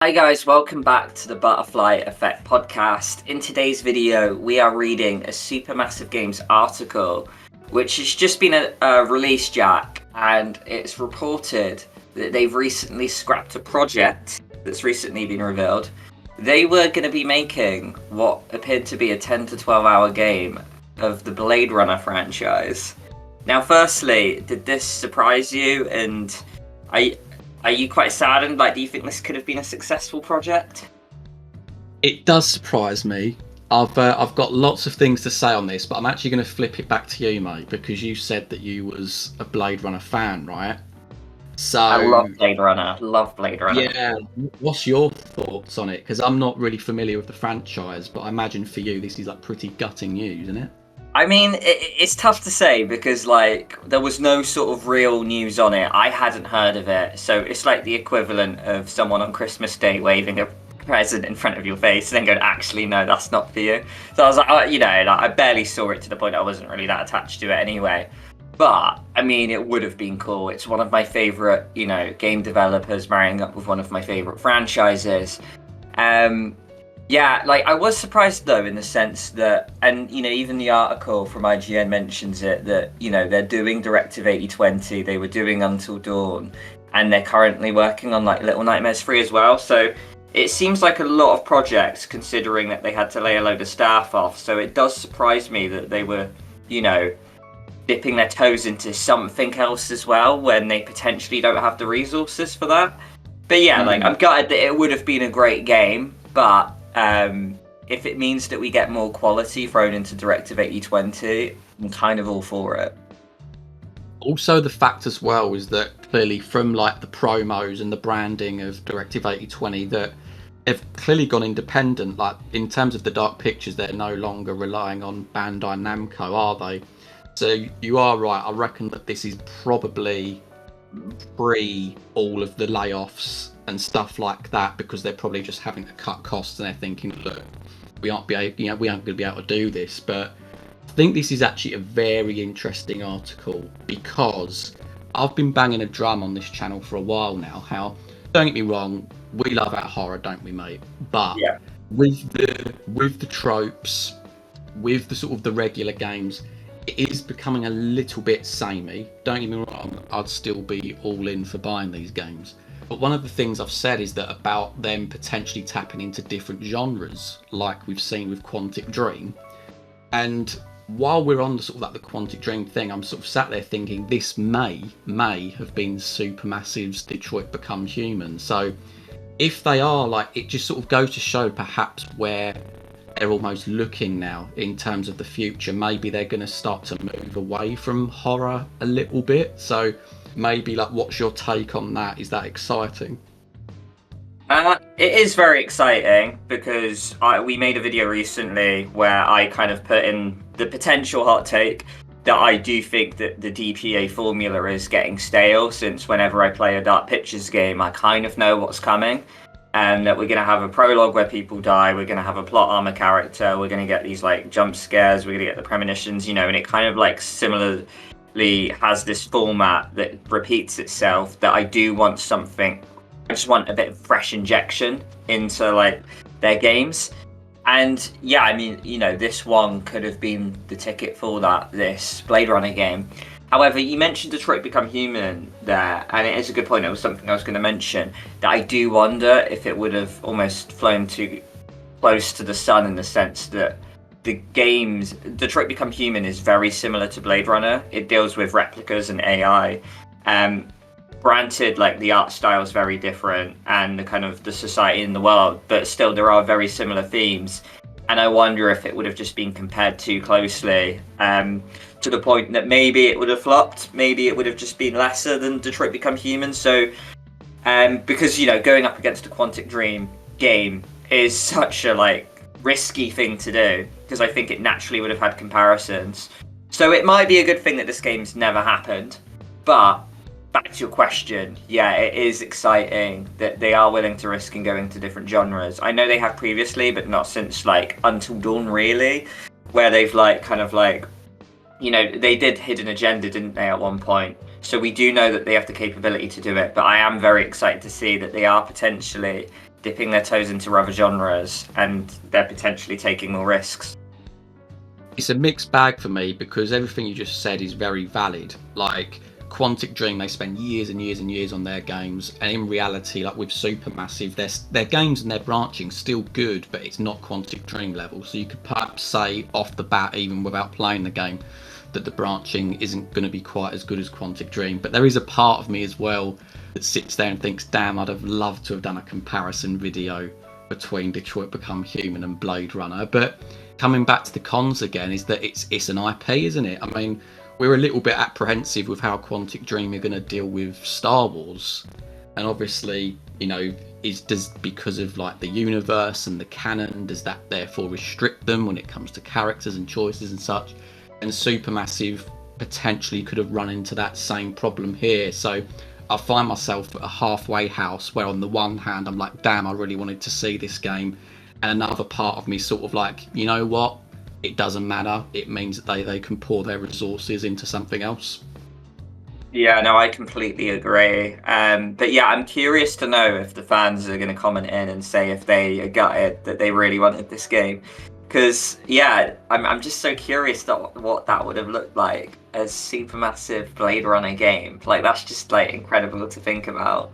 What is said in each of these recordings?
Hi guys, welcome back to the Butterfly Effect podcast. In today's video, we are reading a Supermassive Games article, which has just been released, Jack, and it's reported that they've recently scrapped a project that's recently been revealed. They were going to be making what appeared to be a 10 to 12 hour game of the Blade Runner franchise. Now, firstly, did this surprise you? And are you quite saddened? Like, do you think this could have been a successful project? It does surprise me. I've got lots of things to say on this, but I'm actually going to flip it back to you, mate, because you said that you was a Blade Runner fan, right? So I love Blade Runner. Love Blade Runner. yeah, what's your thoughts on it? Because I'm not really familiar with the franchise, but I imagine for you this is like pretty gutting news, isn't it? I mean, it's tough to say because, like, there was no sort of real news on it. I hadn't heard of it. So it's like the equivalent of someone on Christmas Day waving a present in front of your face and then going, actually, no, that's not for you. So I was like, like, I barely saw it to the point I wasn't really that attached to it anyway. But, I mean, it would have been cool. It's one of my favourite, game developers marrying up with one of my favourite franchises. Yeah, like, I was surprised, though, in the sense that, and, even the article from IGN mentions it, that, they're doing Directive 8020, they were doing Until Dawn, and they're currently working on, like, Little Nightmares 3 as well. So it seems like a lot of projects, considering that they had to lay a load of staff off. So it does surprise me that they were, dipping their toes into something else as well when they potentially don't have the resources for that. But yeah, like, I'm gutted that it would have been a great game, but if it means that we get more quality thrown into Directive 8020, I'm kind of all for it. Also, the fact as well is that clearly from like the promos and the branding of Directive 8020 that they've clearly gone independent. Like in terms of the Dark Pictures, they're no longer relying on Bandai Namco, are they? So you are right. I reckon that this is probably pre all of the layoffs and stuff like that, because they're probably just having to cut costs and they're thinking, look, we aren't going to be able to do this. But I think this is actually a very interesting article because I've been banging a drum on this channel for a while now. How, don't get me wrong, we love our horror, don't we, mate? But Yeah. with the tropes, with the sort of the regular games, it is becoming a little bit samey. Don't get me wrong, I'd still be all in for buying these games. But one of the things I've said is that about them potentially tapping into different genres, like we've seen with Quantic Dream. And while we're on the sort of like the Quantic Dream thing, I'm sort of sat there thinking this may have been Supermassive's Detroit Become Human. So if they are, like, it just sort of goes to show perhaps where they're almost looking now in terms of the future. Maybe they're going to start to move away from horror a little bit. So maybe, like, what's your take on that? Is that exciting? It is very exciting because we made a video recently where I kind of put in the potential hot take that I do think that the DPA formula is getting stale, since whenever I play a Dark Pictures game, I kind of know what's coming. And that we're going to have a prologue where people die, we're going to have a plot armor character, we're going to get these like jump scares, we're going to get the premonitions, and it kind of like similarly has this format that repeats itself, that I do want something. I just want a bit of fresh injection into like their games. And yeah, I mean, this one could have been the ticket for that, this Blade Runner game. However, you mentioned Detroit Become Human there, and it is a good point. It was something I was going to mention, that I do wonder if it would have almost flown too close to the sun, in the sense that the games, Detroit Become Human is very similar to Blade Runner. It deals with replicas and AI. Granted, like, the art style is very different and the kind of the society in the world, but still there are very similar themes. And I wonder if it would have just been compared too closely, to the point that maybe it would have flopped. Maybe it would have just been lesser than Detroit Become Human. So, because, going up against a Quantic Dream game is such a, like, risky thing to do, because I think it naturally would have had comparisons. So it might be a good thing that this game's never happened. But back to your question, yeah, it is exciting that they are willing to risk and go into different genres. I know they have previously, but not since like Until Dawn, really, where they've like kind of like, they did Hidden Agenda, didn't they, at one point? So we do know that they have the capability to do it, but I am very excited to see that they are potentially dipping their toes into other genres, and they're potentially taking more risks. It's a mixed bag for me, because everything you just said is very valid. Like Quantic Dream, they spend years and years and years on their games, and in reality, like with Supermassive, their games and their branching still good, but it's not Quantic Dream level. So you could perhaps say off the bat, even without playing the game, that the branching isn't going to be quite as good as Quantic Dream. But there is a part of me as well that sits there and thinks, damn, I'd have loved to have done a comparison video between Detroit Become Human and Blade Runner. But coming back to the cons again, is that it's an IP, isn't it? I mean, we're a little bit apprehensive with how Quantic Dream are going to deal with Star Wars, and obviously, you know, because of like the universe and the canon, does that therefore restrict them when it comes to characters and choices and such? And Supermassive potentially could have run into that same problem here. So I find myself at a halfway house where on the one hand I'm like, damn, I really wanted to see this game, and another part of me sort of like, you know what, it doesn't matter, it means that they can pour their resources into something else. Yeah, no, I completely agree. But yeah, I'm curious to know if the fans are going to comment in and say if they are gutted that they really wanted this game. Because, yeah, I'm just so curious what that would have looked like as Supermassive Blade Runner game. Like, that's just, like, incredible to think about.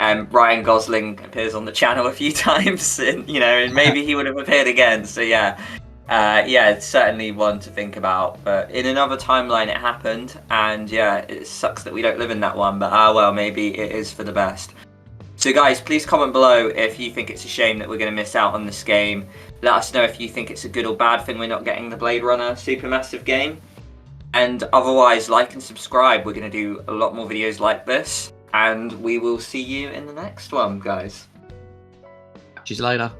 Ryan Gosling appears on the channel a few times, and, you know, and maybe he would have appeared again. So, yeah. Yeah, it's certainly one to think about, but in another timeline it happened, and yeah, it sucks that we don't live in that one, but well, maybe it is for the best. So guys, please comment below if you think it's a shame that we're going to miss out on this game. Let us know if you think it's a good or bad thing we're not getting the Blade Runner Supermassive game. And otherwise, like and subscribe. We're going to do a lot more videos like this, and we will see you in the next one, guys. Catch you later.